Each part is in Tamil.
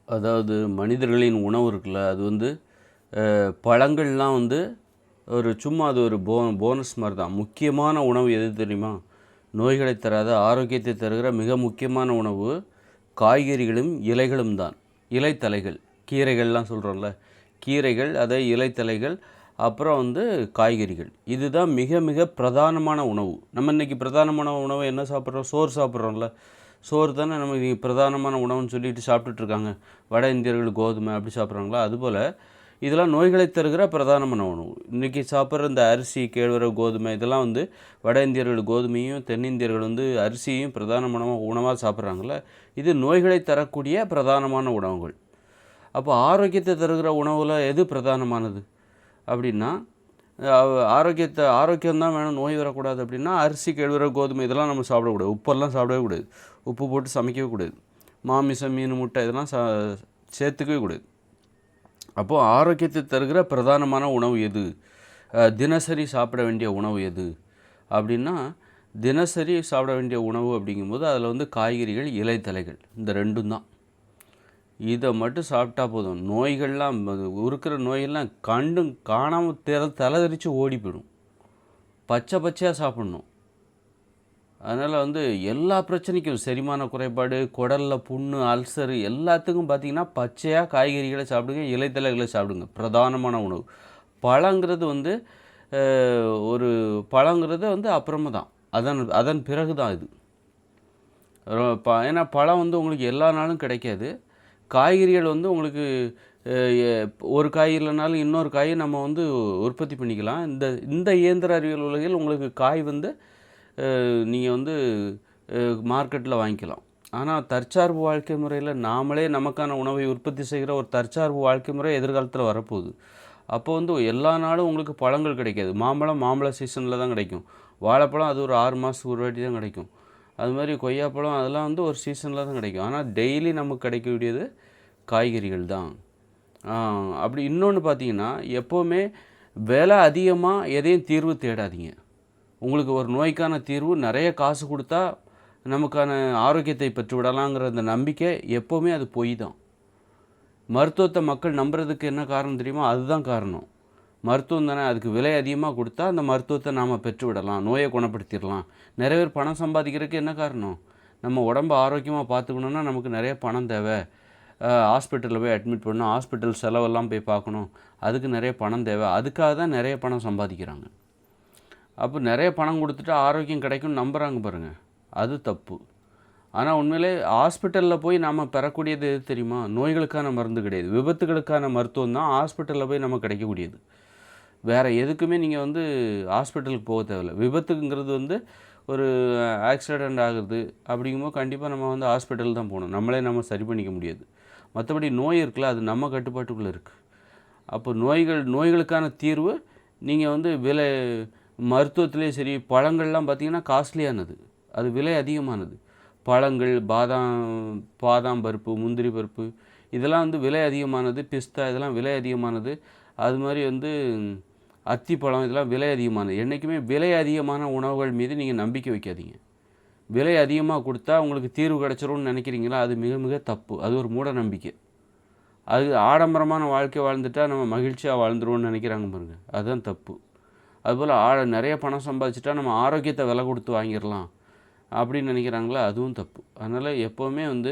அதாவது மனிதர்களின் உணவு இருக்குல்ல, அது வந்து பழங்கள்லாம் வந்து சும்மா அது ஒரு போனஸ் மாதிரி தான். முக்கியமான உணவு எது தெரியுமா? நோய்களை தராத ஆரோக்கியத்தை தருகிற மிக முக்கியமான உணவு காய்கறிகளும் இலைகளும் தான். இலைத்தலைகள், கீரைகள்லாம் சொல்கிறோம்ல, கீரைகள், அதை இலைத்தலைகள், அப்புறம் வந்து காய்கறிகள். இதுதான் மிக மிக பிரதானமான உணவு. நம்ம இன்றைக்கி பிரதானமான உணவு என்ன சாப்பிட்றோம்? சோறு சாப்பிட்றோம்ல. சோறு தானே நமக்கு பிரதானமான உணவுன்னு சொல்லிட்டு சாப்பிட்டுட்ருக்காங்க. வட இந்தியர்கள் கோதுமை அப்படி சாப்பிட்றாங்களா? அதுபோல் இதெல்லாம் நோய்களை தருகிற பிரதானமான உணவு. இன்றைக்கி சாப்பிட்ற இந்த அரிசி, கேழ்வரகு, கோதுமை இதெல்லாம் வந்து வட இந்தியர்கள் கோதுமையும், தென்னிந்தியர்கள் வந்து அரிசியும் பிரதானமான உணவாக சாப்பிட்றாங்கள. இது நோய்களை தரக்கூடிய பிரதானமான உணவுகள். அப்போ ஆரோக்கியத்தை தருகிற உணவில் எது பிரதானமானது அப்படின்னா, ஆரோக்கியம்தான் வேணும், நோய் வரக்கூடாது அப்படின்னா அரிசி, கேழ்வரகு, கோதுமை இதெல்லாம் நம்ம சாப்பிடக்கூடாது. உப்பெல்லாம் சாப்பிடவே கூடாது. உப்பு போட்டு சமைக்கவே கூடாது. மாமிசம், மீன், முட்டை இதெல்லாம் சேர்த்துக்கவே கூடாது. அப்போது ஆரோக்கியத்தை தருகிற பிரதானமான உணவு எது? தினசரி சாப்பிட வேண்டிய உணவு எது அப்படின்னா, தினசரி சாப்பிட வேண்டிய உணவு அப்படிங்கும்போது அதில் வந்து காய்கறிகள், இலைத்தலைகள், இந்த ரெண்டும் தான். இதை மட்டும் சாப்பிட்டா போதும். நோய்கள்லாம் இருக்கிற நோயெல்லாம் காணாமல் தலைதறிச்சு ஓடி போயிடும். பச்சையாக சாப்பிட்ணும். அதனால் வந்து எல்லா பிரச்சனைக்கும், செரிமான குறைபாடு, குடலில் புண்ணு, அல்சரு எல்லாத்துக்கும் பார்த்திங்கன்னா பச்சையாக காய்கறிகளை சாப்பிடுங்க, இலைத்தலைகளை சாப்பிடுங்க. பிரதானமான உணவு. பழங்கிறது வந்து ஒரு பழங்கிறது வந்து அப்புறமா தான், அதன் பிறகு தான் இது. ஏன்னா பழம் வந்து உங்களுக்கு எல்லா நாளும் கிடைக்காது. காய்கறிகள் வந்து உங்களுக்கு ஒரு காய் இல்லைனாலும் இன்னொரு காயை நம்ம வந்து உற்பத்தி பண்ணிக்கலாம். இந்த இயந்திர அறிவியல் உலகில் உங்களுக்கு காய் வந்து நீங்கள் வந்து மார்க்கெட்டில் வாங்கிக்கலாம். ஆனால் தற்சார்பு வாழ்க்கை முறையில் நாமளே நமக்கான உணவை உற்பத்தி செய்கிற ஒரு தற்சார்பு வாழ்க்கை முறை எதிர்காலத்தில் வரப்போகுது. அப்போ வந்து எல்லா நாளும் உங்களுக்கு பழங்கள் கிடைக்காது. மாம்பழ சீசனில் தான் கிடைக்கும். வாழைப்பழம் அது ஒரு 6 மாதத்துக்கு ஒரு வாட்டி தான் கிடைக்கும். அது மாதிரி கொய்யாப்பழம் அதெல்லாம் வந்து ஒரு சீசனில் தான் கிடைக்கும். ஆனால் டெய்லி நமக்கு கிடைக்கக்கூடியது காய்கறிகள் தான். அப்படி இன்னொன்று பார்த்தீங்கன்னா, எப்போவுமே விலை அதிகமாக எதையும் தீர்வு தேடாதீங்க. உங்களுக்கு ஒரு நோய்க்கான தீர்வு நிறைய காசு கொடுத்தா நமக்கான ஆரோக்கியத்தை பெற்று விடலாங்கிற அந்த நம்பிக்கை எப்போவுமே அது பொய் தான். மருத்துவத்தை மக்கள் நம்புறதுக்கு என்ன காரணம் தெரியுமா? அதுதான் காரணம். மருத்துவம் தானே, அதுக்கு விலை அதிகமாக கொடுத்தா அந்த மருத்துவத்தை நாம் பெற்று விடலாம், நோயை குணப்படுத்திடலாம். நிறைய பேர் பணம் சம்பாதிக்கிறதுக்கு என்ன காரணம்? நம்ம உடம்பை ஆரோக்கியமாக பார்த்துக்கணுன்னா நமக்கு நிறைய பணம் தேவை. ஹாஸ்பிட்டலில் போய் அட்மிட் பண்ணணும், ஹாஸ்பிட்டல் செலவெல்லாம் போய் பார்க்கணும், அதுக்கு நிறைய பணம் தேவை. அதுக்காக தான் நிறைய பணம் சம்பாதிக்கிறாங்க. அப்போ நிறைய பணம் கொடுத்துட்டு ஆரோக்கியம் கிடைக்கும்னு நம்புகிறாங்க பாருங்கள், அது தப்பு. ஆனால் உண்மையிலே ஹாஸ்பிட்டலில் போய் நாம் பெறக்கூடியது எது தெரியுமா? நோய்களுக்கான மருந்து கிடையாது, விபத்துகளுக்கான மருத்துவம் தான் ஹாஸ்பிட்டலில் போய் நம்ம கிடைக்கக்கூடியது. வேறு எதுக்குமே நீங்கள் வந்து ஹாஸ்பிட்டலுக்கு போக தேவையில்லை. விபத்துங்கிறது வந்து ஒரு ஆக்சிடெண்ட் ஆகுது அப்படிங்கும்போது கண்டிப்பாக நம்ம வந்து ஹாஸ்பிட்டல் தான் போகணும். நம்மளே நம்ம சரி பண்ணிக்க முடியாது. மற்றபடி நோய் இருக்குல்ல, அது நம்ம கட்டுப்பாட்டுக்குள்ளே இருக்குது. அப்போ நோய்களுக்கான தீர்வு நீங்கள் வந்து மருத்துவத்திலே சரி, பழங்கள்லாம் பார்த்திங்கன்னா காஸ்ட்லியானது, அது விலை அதிகமானது. பழங்கள், பாதாம் பருப்பு, முந்திரி பருப்பு இதெல்லாம் வந்து விலை அதிகமானது. பிஸ்தா இதெல்லாம் விலை அதிகமானது. அது மாதிரி வந்து அத்திப்பழம் இதெல்லாம் விலை அதிகமானது. என்றைக்குமே விலை அதிகமான உணவுகள் மீது நீங்கள் நம்பிக்கை வைக்காதீங்க. விலை அதிகமாக கொடுத்தா உங்களுக்கு தீர்வு கிடச்சிரும்னு நினைக்கிறீங்களா? அது மிக மிக தப்பு. அது ஒரு மூட நம்பிக்கை. அது ஆடம்பரமான வாழ்க்கை வாழ்ந்துட்டால் நம்ம மகிழ்ச்சியாக வாழ்ந்துருவோம்னு நினைக்கிறாங்க பாருங்கள், அதுதான் தப்பு. அதுபோல் நிறைய பணம் சம்பாதிச்சிட்டா நம்ம ஆரோக்கியத்தை விலை கொடுத்து வாங்கிடலாம் அப்படின்னு நினைக்கிறாங்களா, அதுவும் தப்பு. அதனால் எப்போவுமே வந்து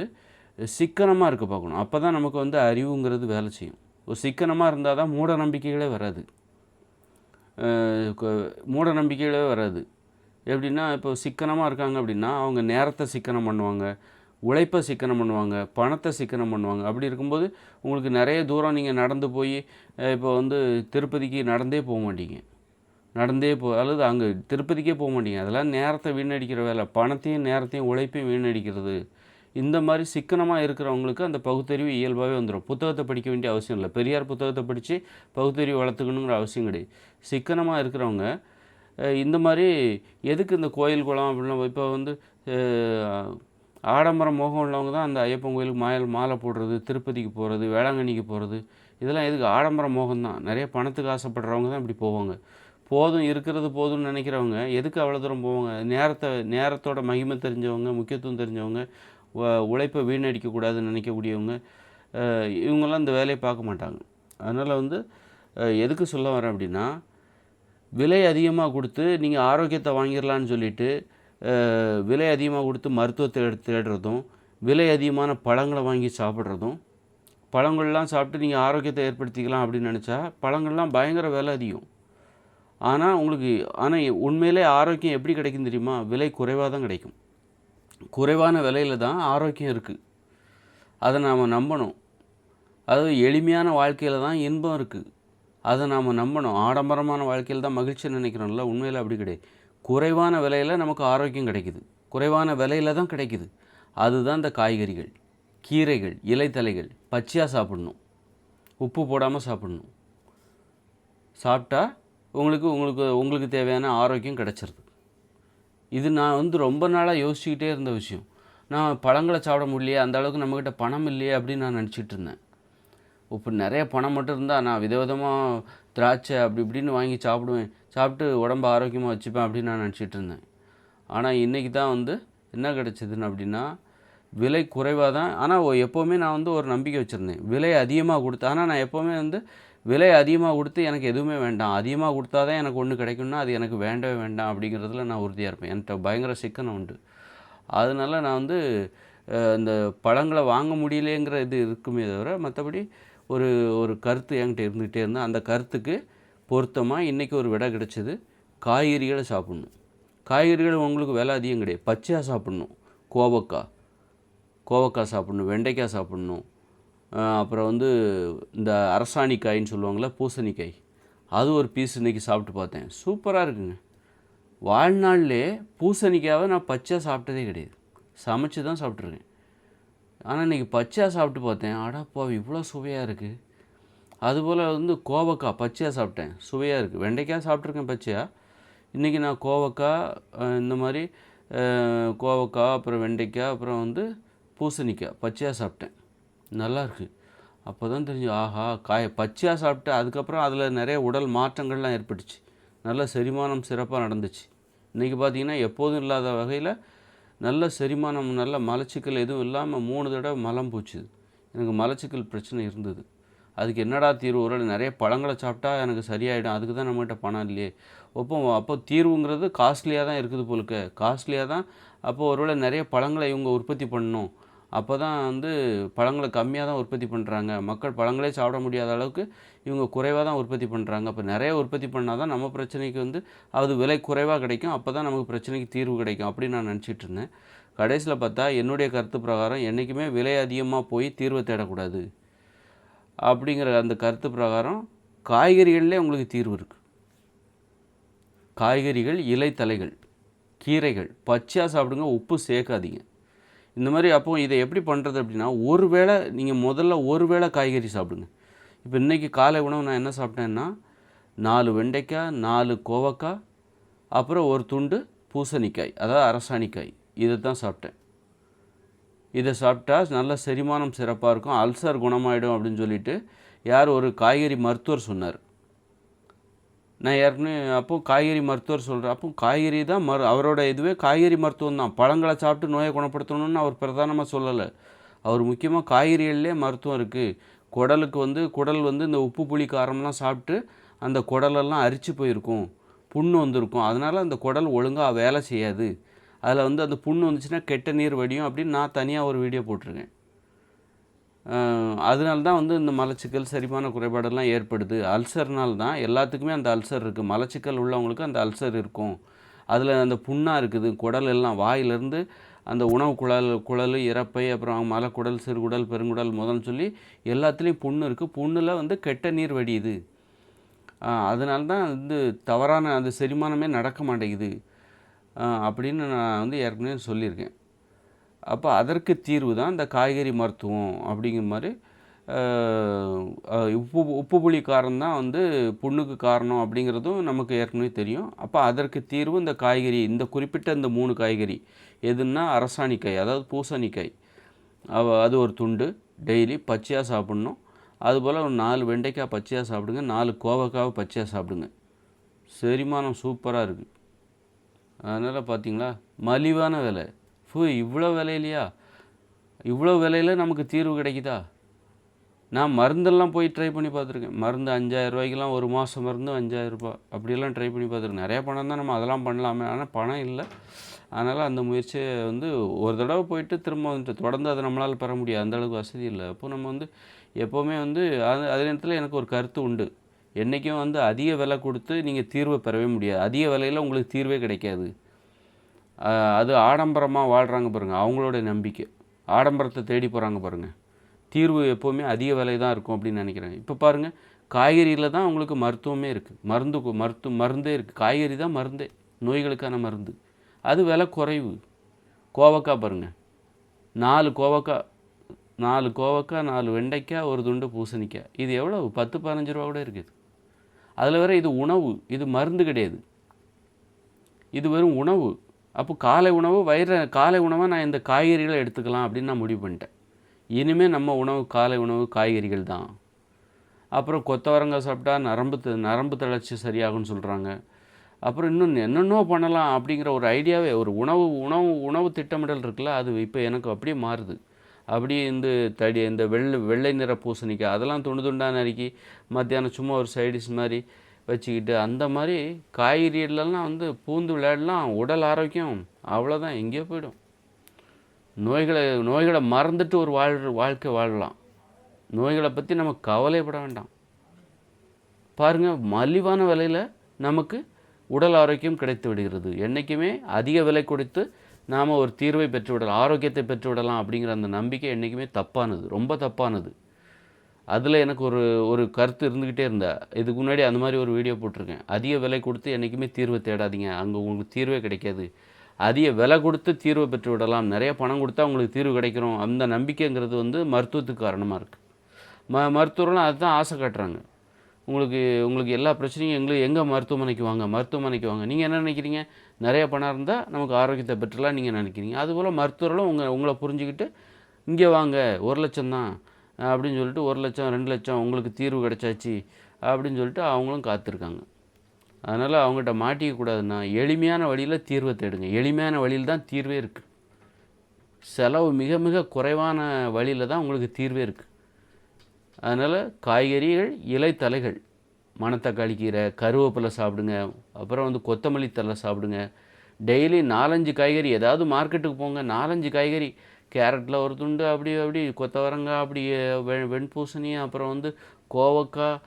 சிக்கனமாக இருக்க பார்க்கணும். அப்போ தான் நமக்கு வந்து அறிவுங்கிறது வேலை செய்யும். ஒரு சிக்கனமாக இருந்தால் தான் மூட நம்பிக்கைகளே வராது. மூட நம்பிக்கைகளே வராது. எப்படின்னா, இப்போ சிக்கனமாக இருக்காங்க அப்படின்னா அவங்க நேரத்தை சிக்கனம் பண்ணுவாங்க, உழைப்பை சிக்கனம் பண்ணுவாங்க, பணத்தை சிக்கனம் பண்ணுவாங்க. அப்படி இருக்கும்போது உங்களுக்கு நிறைய தூரம் நீங்கள் நடந்து போய் இப்போ வந்து திருப்பதிக்கு நடந்தே போக மாட்டீங்க. அல்லது அங்கே திருப்பதிக்கே போக மாட்டீங்க. அதெல்லாம் நேரத்தை வீணடிக்கிற வேலை. பணத்தையும் நேரத்தையும் உழைப்பையும் வீணடிக்கிறது. இந்த மாதிரி சிக்கனமாக இருக்கிறவங்களுக்கு அந்த பகுத்தறிவு இயல்பாகவே வந்துடும். புத்தகத்தை படிக்க வேண்டிய அவசியம் இல்லை. பெரியார் புத்தகத்தை படித்து பகுத்தறிவு வளர்த்துக்கணுங்கிற அவசியம் கிடையாது. சிக்கனமாக இருக்கிறவங்க இந்த மாதிரி எதுக்கு இந்த கோயில் குளம் அப்படின்லாம் இப்போ வந்து ஆடம்பர மோகம் உள்ளவங்க தான் அந்த ஐயப்பன் கோயிலுக்கு மாலை போடுறது, திருப்பதிக்கு போகிறது, வேளாங்கண்ணிக்கு போகிறது, இதெல்லாம் எதுக்கு? ஆடம்பர மோகம் தான். நிறைய பணத்துக்கு ஆசைப்படுறவங்க தான் இப்படி போவாங்க. போதும், இருக்கிறது போதும்னு நினைக்கிறவங்க எதுக்கு அவ்வளோ தூரம் போவாங்க? நேரத்தோட மகிமை தெரிஞ்சவங்க, முக்கியத்துவம் தெரிஞ்சவங்க, உழைப்பை வீணடிக்கக்கூடாதுன்னு நினைக்கக்கூடியவங்க இவங்கெல்லாம் இந்த வேலையை பார்க்க மாட்டாங்க. அதனால் வந்து எதுக்கு சொல்ல வரேன் அப்படின்னா, விலை அதிகமாக கொடுத்து நீங்கள் ஆரோக்கியத்தை வாங்கிடலான்னு சொல்லிட்டு விலை அதிகமாக கொடுத்து மருத்துவத்தை தேடுறதும், விலை அதிகமான பழங்களை வாங்கி சாப்பிட்றதும், பழங்கள்லாம் சாப்பிட்டு நீங்கள் ஆரோக்கியத்தை ஏற்படுத்திக்கலாம் அப்படின்னு நினச்சா பழங்கள்லாம் பயங்கர விலை அதிகம். ஆனால் உண்மையிலே ஆரோக்கியம் எப்படி கிடைக்கும் தெரியுமா? விலை குறைவாக தான் கிடைக்கும். குறைவான விலையில் தான் ஆரோக்கியம் இருக்குது. அதை நாம் நம்பணும். அதாவது எளிமையான வாழ்க்கையில் தான் இன்பம் இருக்குது. அதை நாம் நம்பணும். ஆடம்பரமான வாழ்க்கையில் தான் மகிழ்ச்சி நினைக்கிறோம்ல, உண்மையில் அப்படி கிடையாது. குறைவான விலையில் நமக்கு ஆரோக்கியம் கிடைக்குது. குறைவான விலையில் தான் கிடைக்குது. அதுதான் இந்த காய்கறிகள், கீரைகள், இலைத்தலைகள் பச்சையாக சாப்பிடணும். உப்பு போடாமல் சாப்பிடணும். சாப்பிட்டா உங்களுக்கு தேவையான ஆரோக்கியம் கிடச்சிருது. இது நான் வந்து ரொம்ப நாளாக யோசிச்சுக்கிட்டே இருந்த விஷயம். நான் பழங்களை சாப்பிட முடியலையே, அந்த அளவுக்கு நம்மக்கிட்ட பணம் இல்லையே அப்படின்னு நான் நினச்சிட்டு இருந்தேன். இப்போ நிறைய பணம் மட்டும் இருந்தால் நான் விதவிதமாக திராட்சை அப்படி இப்படின்னு வாங்கி சாப்பிடுவேன், சாப்பிட்டு உடம்பு ஆரோக்கியமாக வச்சுப்பேன் அப்படின்னு நான் நினச்சிட்டு இருந்தேன். ஆனால் இன்றைக்கி தான் வந்து என்ன கிடச்சிதுன்னு அப்படின்னா, விலை குறைவாக தான். ஆனால் எப்போவுமே நான் வந்து ஒரு நம்பிக்கை வச்சுருந்தேன், விலை அதிகமாக கொடுத்து. ஆனால் நான் எப்போவுமே வந்து விலை அதிகமாக கொடுத்து எனக்கு எதுவுமே வேண்டாம், அதிகமாக கொடுத்தா தான் எனக்கு ஒன்று கிடைக்கும்னா அது எனக்கு வேண்டவே வேண்டாம் அப்படிங்கிறதுல நான் உறுதியாக இருப்பேன். என்கிட்ட பயங்கர சிக்கனம் உண்டு. அதனால நான் வந்து இந்த பழங்களை வாங்க முடியலேங்கிற இது இருக்குமே தவிர, மற்றபடி ஒரு ஒரு கருத்து என்கிட்ட இருந்துகிட்டே இருந்தால் அந்த கருத்துக்கு பொருத்தமாக இன்றைக்கி ஒரு விடை கிடச்சிது. காய்கறிகளை சாப்பிட்ணும். காய்கறிகள் உங்களுக்கு விலை அதிகம் கிடையாது, பச்சையாக சாப்பிட்ணும். கோவக்காய் சாப்பிட்ணும், வெண்டைக்காய் சாப்பிட்ணும். அப்புறம் வந்து இந்த அரசாணிக்காயின்னு சொல்லுவாங்களே, பூசணிக்காய், அது ஒரு பீஸ் இன்றைக்கி சாப்பிட்டு பார்த்தேன். சூப்பராக இருக்குங்க. வாழ்நாள்லே பூசணிக்காவை நான் பச்சையாக சாப்பிட்டதே கிடையாது, சமைச்சு தான் சாப்பிட்ருக்கேன். ஆனால் இன்றைக்கி பச்சையாக சாப்பிட்டு பார்த்தேன், அடப்பாவி இவ்வளோ சுவையாக இருக்குது. அதுபோல் வந்து கோவக்காய் பச்சையாக சாப்பிட்டேன், சுவையாக இருக்குது. வெண்டைக்காய் சாப்பிட்ருக்கேன் பச்சையாக. இன்றைக்கி நான் கோவக்காய், இந்த மாதிரி கோவக்காய், அப்புறம் வெண்டைக்காய், அப்புறம் வந்து பூசணிக்காய் பச்சையாக சாப்பிட்டேன். நல்லாயிருக்கு. அப்போ தான் தெரிஞ்சு, ஆஹா, பச்சையாக சாப்பிட்டு அதுக்கப்புறம் அதில் நிறைய உடல் மாற்றங்கள்லாம் ஏற்பட்டுச்சு. நல்ல செரிமானம் சிறப்பாக நடந்துச்சு. இன்றைக்கி பார்த்திங்கன்னா எப்போதும் இல்லாத வகையில் நல்ல செரிமானம், நல்ல மலச்சிக்கல் எதுவும் இல்லாமல் 3 தடவை மலம் போச்சுது. எனக்கு மலச்சிக்கல் பிரச்சனை இருந்தது. அதுக்கு என்னடா தீர்வு? ஒரு நிறைய பழங்களை சாப்பிட்டா எனக்கு சரியாயிடும், அதுக்கு தான் நம்மகிட்ட பணம் இல்லையே. அப்போ தீர்வுங்கிறது காஸ்ட்லியாக தான் இருக்குது போலுக்க, காஸ்ட்லியாக தான். அப்போது ஒருவேளை நிறைய பழங்களை இவங்க உற்பத்தி பண்ணணும், அப்போ தான் வந்து பழங்களை கம்மியாக தான் உற்பத்தி பண்ணுறாங்க, மக்கள் பழங்களே சாப்பிட முடியாத அளவுக்கு இவங்க குறைவாக தான் உற்பத்தி பண்ணுறாங்க. அப்போ நிறைய உற்பத்தி பண்ணால் தான் நம்ம பிரச்சனைக்கு வந்து அது விலை குறைவாக கிடைக்கும், அப்போ தான் நமக்கு பிரச்சனைக்கு தீர்வு கிடைக்கும் அப்படின்னு நான் நினச்சிட்டு இருந்தேன். கடைசியில் பார்த்தா என்னுடைய கருத்து பிரகாரம் என்றைக்குமே விலை அதிகமாக போய் தீர்வை தேடக்கூடாது அப்படிங்கிற அந்த கருத்து பிரகாரம் காய்கறிகள்லேயே உங்களுக்கு தீர்வு இருக்குது. காய்கறிகள், இலைத்தலைகள், கீரைகள் பச்சையாக சாப்பிடுங்க, உப்பு சேர்க்காதீங்க. இந்த மாதிரி அப்போ இதை எப்படி பண்ணுறது அப்படின்னா, முதல்ல ஒரு வேளை காய்கறி சாப்பிடுங்க. இப்போ இன்றைக்கி காலை உணவு நான் என்ன சாப்பிட்டேன்னா, 4 வெண்டைக்காய், 4 கோவக்காய், அப்புறம் ஒரு துண்டு பூசணிக்காய், அதாவது அரசாணிக்காய், இதை தான் சாப்பிட்டேன். இதை சாப்பிட்டா நல்ல செரிமானம் சிறப்பாக இருக்கும், அல்சர் குணமாயிடும் அப்படின்னு சொல்லிட்டு ஒரு காய்கறி மருத்துவர் சொன்னார். நான் ஏற்கனவே அப்போது காய்கறி மருத்துவர் சொல்கிறேன். அப்போ காய்கறி தான் அவரோட இதுவே காய்கறி மருத்துவம் தான். பழங்களை சாப்பிட்டு நோயை குணப்படுத்தணும்னு அவர் பிரதானமாக சொல்லலை. அவர் முக்கியமாக காய்கறிகள்லேயே மருத்துவம் இருக்குது. குடல் வந்து இந்த உப்பு புளி காரம்லாம் சாப்பிட்டு அந்த குடலெல்லாம் அரிச்சு போயிருக்கும், புண்ணு வந்திருக்கும். அதனால் அந்த குடல் ஒழுங்காக வேலை செய்யாது. அதில் வந்து அந்த புண்ணு வந்துச்சுன்னா கெட்ட நீர் வடியும் அப்படின்னு நான் தனியாக ஒரு வீடியோ போட்டிருக்கேன். அதனால தான் வந்து இந்த மலச்சிக்கல், செரிமான குறைபாடெல்லாம் ஏற்படுது. அல்சர்னால் தான் எல்லாத்துக்குமே அந்த அல்சர் இருக்குது. மலச்சிக்கல் உள்ளவங்களுக்கு அந்த அல்சர் இருக்கும். அதில் அந்த புண்ணாக இருக்குது, குடல் எல்லாம் வாயிலிருந்து அந்த உணவு குழல், இரைப்பை, அப்புறம் மலக்குடல், சிறுகுடல், பெருங்குடல் முதல்னு சொல்லி எல்லாத்துலேயும் புண்ணு இருக்குது. புண்ணில் வந்து கெட்ட நீர் வடியுது. அதனால தான் வந்து தவறான அந்த செரிமானமே நடக்க மாட்டேங்குது அப்படின்னு நான் வந்து ஏற்கனவே சொல்லியிருக்கேன். அப்போ அதற்கு தீர்வு தான் இந்த காய்கறி மருத்துவம் அப்படிங்கிற மாதிரி. உப்பு புளி காரம் தான் வந்து புண்ணுக்கு காரணம் அப்படிங்கிறதும் நமக்கு ஏற்கனவே தெரியும். அப்போ அதற்கு தீர்வு இந்த காய்கறி, இந்த குறிப்பிட்ட இந்த 3 காய்கறி. எதுன்னா அரசாணிக்காய், அதாவது பூசணிக்காய், அது ஒரு துண்டு டெய்லி பச்சையாக சாப்பிட்ணும். அதுபோல் ஒரு 4 வெண்டைக்காய் பச்சையாக சாப்பிடுங்க, 4 கோவக்காவை பச்சையாக சாப்பிடுங்க. செரிமானம் சூப்பராக இருக்குது. அதனால் பார்த்திங்களா, மலிவான விலை. இவ்வளோ விலையிலையா? இவ்வளோ விலையில் நமக்கு தீர்வு கிடைக்குதா? நான் மருந்தெல்லாம் போய் ட்ரை பண்ணி பார்த்துருக்கேன். மருந்து 5000 ரூபாய்க்கெல்லாம் ஒரு மாதம் மருந்து 5000 ரூபாய் அப்படியெல்லாம் ட்ரை பண்ணி பார்த்துருக்கேன். நிறையா பணம் தான் நம்ம அதெல்லாம் பண்ணலாமே, ஆனால் பணம் இல்லை. அதனால் அந்த முயற்சியை வந்து ஒரு தடவை போயிட்டு திரும்ப வந்துட்டு தொடர்ந்து அதை நம்மளால் பெற முடியாது, அந்தளவுக்கு வசதி இல்லை. அப்போது நம்ம வந்து எப்போவுமே வந்து அதே நேரத்தில் எனக்கு ஒரு கருத்து உண்டு. என்றைக்கும் வந்து அதிக விலை கொடுத்து நீங்கள் தீர்வை பெறவே முடியாது. அதிக விலையில் உங்களுக்கு தீர்வே கிடைக்காது. அது ஆடம்பரமாக வாழ்கிறாங்க பாருங்கள், அவங்களோட நம்பிக்கை. ஆடம்பரத்தை தேடி போகிறாங்க பாருங்கள். தீர்வு எப்போவுமே அதிக விலை தான் இருக்கும் அப்படின்னு நினைக்கிறேன். இப்போ பாருங்கள், காய்கறியில் தான் உங்களுக்கு மருத்துவமே இருக்குது. மருந்தே இருக்குது. காய்கறி தான் மருந்தே, நோய்களுக்கான மருந்து. அது விலை குறைவு. கோவக்காய் பாருங்கள், 4 கோவக்காய், 4 வெண்டைக்காய், ஒரு துண்டு பூசணிக்காய். இது எவ்வளோ? 10-15 ரூபா கூட இருக்குது. அதில் வேறு இது உணவு, இது மருந்து கிடையாது, இது வெறும் உணவு. அப்போ காலை உணவு காலை உணவாக நான் இந்த காய்கறிகளை எடுத்துக்கலாம் அப்படின்னு நான் முடிவு பண்ணிட்டேன். இனிமேல் நம்ம உணவு காலை உணவு காய்கறிகள் தான். அப்புறம் கொத்தவரங்காய் சாப்பிட்டா நரம்பு தளர்ச்சி சரியாகும்னு சொல்கிறாங்க. அப்புறம் இன்னும் என்னென்னோ பண்ணலாம் அப்படிங்கிற ஒரு ஐடியாவே, ஒரு உணவு திட்டமிடல் இருக்குல்ல, அது இப்போ எனக்கு அப்படியே மாறுது. அப்படியே இந்த வெள்ளை நிற பூசணிக்காய் அதெல்லாம் துண்டாக நறுக்கி மத்தியானம் சும்மா ஒரு சைடிஷ் மாதிரி வச்சுக்கிட்டு, அந்த மாதிரி காய்கறிகளெல்லாம் வந்து பூந்து விளையாடலாம். உடல் ஆரோக்கியம் அவ்வளோதான், எங்கேயோ போயிடும். நோய்களை மறந்துட்டு ஒரு வாழ்க்கை வாழலாம். நோய்களை பற்றி நம்ம கவலைப்பட வேண்டாம். பாருங்கள், மலிவான விலையில் நமக்கு உடல் ஆரோக்கியம் கிடைத்து விடுகிறது. என்றைக்குமே அதிக விலை கொடுத்து நாம் ஒரு தீர்வை பெற்றுவிடலாம், ஆரோக்கியத்தை பெற்றுவிடலாம் அப்படிங்கிற அந்த நம்பிக்கை என்றைக்குமே தப்பானது, ரொம்ப தப்பானது. அதில் எனக்கு ஒரு கருத்து இருந்துக்கிட்டே இருந்தா. இதுக்கு முன்னாடி அந்த மாதிரி ஒரு வீடியோ போட்டிருக்கேன். அதிக விலை கொடுத்து என்றைக்குமே தீர்வை தேடாதீங்க, அங்கே உங்களுக்கு தீர்வே கிடைக்காது. அதிக விலை கொடுத்து தீர்வை பெற்று விடலாம், நிறைய பணம் கொடுத்தா உங்களுக்கு தீர்வு கிடைக்கிறோம், அந்த நம்பிக்கைங்கிறது வந்து மருத்துவத்துக்கு காரணமாக இருக்குது. மருத்துவர்களும் அதுதான் ஆசை காட்டுறாங்க. உங்களுக்கு எல்லா பிரச்சனையும் எங்கே மருத்துவமனைக்கு வாங்க. நீங்கள் என்ன நினைக்கிறீங்க? நிறைய பணம் இருந்தால் நமக்கு ஆரோக்கியத்தை பெற்றுலாம் நீங்கள் நினைக்கிறீங்க. அதுபோல் மருத்துவர்களும் உங்களை புரிஞ்சுக்கிட்டு இங்கே வாங்க, 1 லட்சம் தான் அப்படின்னு சொல்லிட்டு 1 லட்சம் 2 லட்சம் உங்களுக்கு தீர்வு கிடைச்சாச்சு அப்படின்னு சொல்லிட்டு அவங்களும் காத்திருக்காங்க. அதனால் அவங்ககிட்ட மாட்டிக்கக்கூடாதுன்னா எளிமையான வழியில் தீர்வை தேடுங்க. எளிமையான வழியில் தான் தீர்வே இருக்குது. செலவு மிக மிக குறைவான வழியில் தான் உங்களுக்கு தீர்வே இருக்குது. அதனால் காய்கறிகள், இலைத்தலைகள், மணத்தக்காளி கீரை, கருவேப்பிலை சாப்பிடுங்க. அப்புறம் வந்து கொத்தமல்லி தழை சாப்பிடுங்க. டெய்லி 4-5 காய்கறி, ஏதாவது மார்க்கெட்டுக்கு போங்க, 4-5 காய்கறி, கேரட்டில் ஒரு துண்டு, அப்படி கொத்தவரங்காய், அப்படி வெண்பூசணி, அப்புறம் வந்து கோவக்காய்,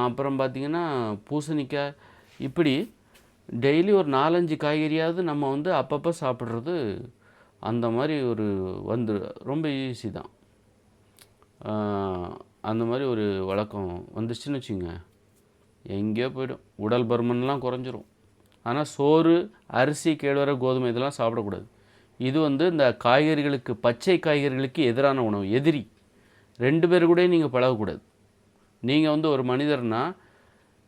அப்புறம் பார்த்திங்கன்னா பூசணிக்காய், இப்படி டெய்லி ஒரு 4-5 காய்கறியாவது நம்ம வந்து அப்பப்போ சாப்பிட்றது அந்த மாதிரி ரொம்ப ஈஸி தான். அந்த மாதிரி ஒரு வழக்கம் வந்துச்சுன்னு வச்சுங்க, எங்கேயோ போய்டும். உடல் பருமன்லாம் குறைஞ்சிரும். ஆனால் சோறு, அரிசி, கேழ்வரகு, கோதுமை இதெல்லாம் சாப்பிடக்கூடாது. இது வந்து இந்த காய்கறிகளுக்கு, பச்சை காய்கறிகளுக்கு எதிரான உணவு, எதிரி. 2 பேர் கூட நீங்கள் பழகக்கூடாது. நீங்கள் வந்து ஒரு மனிதர்னால்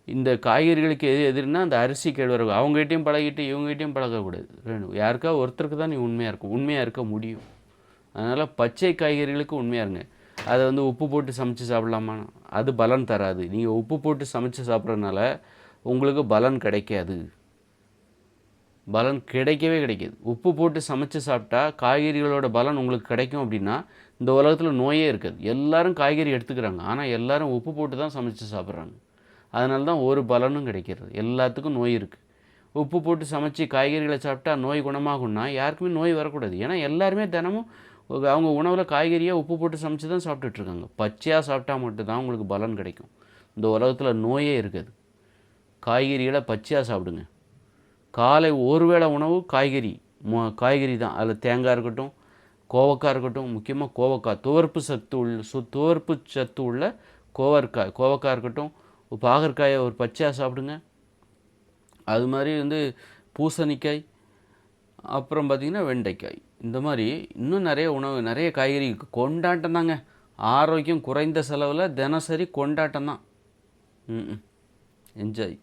இந்த காய்கறிகளுக்கு எதிரினா அந்த அரிசி, கேழ்வரகு, அவங்ககிட்டையும் பழகிட்டு இவங்ககிட்டையும் பழகக்கூடாது. யாருக்கா ஒருத்தருக்கு தான் நீ உண்மையாக இருக்க முடியும். அதனால் பச்சை காய்கறிகளுக்கு உண்மையாக இருங்க. அதை வந்து உப்பு போட்டு சமைச்சு சாப்பிட்லாமா? அது பலன் தராது. நீங்கள் உப்பு போட்டு சமைச்சு சாப்பிட்றதுனால உங்களுக்கு பலன் கிடைக்காது. பலன் கிடைக்கவே கிடைக்காது. உப்பு போட்டு சமைச்சு சாப்பிட்டா காய்கறிகளோட பலன் உங்களுக்கு கிடைக்கும் அப்படின்னா இந்த உலகத்தில் நோயே இருக்காது. எல்லோரும் காய்கறி எடுத்துக்கிறாங்க, ஆனால் எல்லோரும் உப்பு போட்டு தான் சமைச்சு சாப்பிட்றாங்க. அதனால தான் ஒரு பலனும் கிடைக்கிறது. எல்லாத்துக்கும் நோய் இருக்குது. உப்பு போட்டு சமைச்சு காய்கறிகளை சாப்பிட்டா நோய் குணமாகும்னா யாருக்குமே நோய் வரக்கூடாது. ஏன்னா எல்லாருமே தினமும் அவங்க உணவில் காய்கறியாக உப்பு போட்டு சமைச்சு தான் சாப்பிட்டுட்ருக்காங்க. பச்சையாக சாப்பிட்டா மட்டும்தான் உங்களுக்கு பலன் கிடைக்கும். இந்த உலகத்தில் நோயே இருக்காது. காய்கறிகளை பச்சையாக சாப்பிடுங்க. காலை ஒரு வேளை உணவு காய்கறி தான். அதில் தேங்காய் இருக்கட்டும், கோவக்காய் இருக்கட்டும், முக்கியமாக கோவக்காய், துவர்ப்பு சத்து உள்ள கோவக்காய் இருக்கட்டும், பாகற்காயை ஒரு பச்சையாக சாப்பிடுங்க. அது மாதிரி வந்து பூசணிக்காய், அப்புறம் பார்த்திங்கன்னா வெண்டைக்காய், இந்த மாதிரி இன்னும் நிறைய காய்கறி. கொண்டாட்டம் தாங்க. ஆரோக்கியம் குறைந்த செலவில் தினசரி கொண்டாட்டம் தான். என்ஜாய்.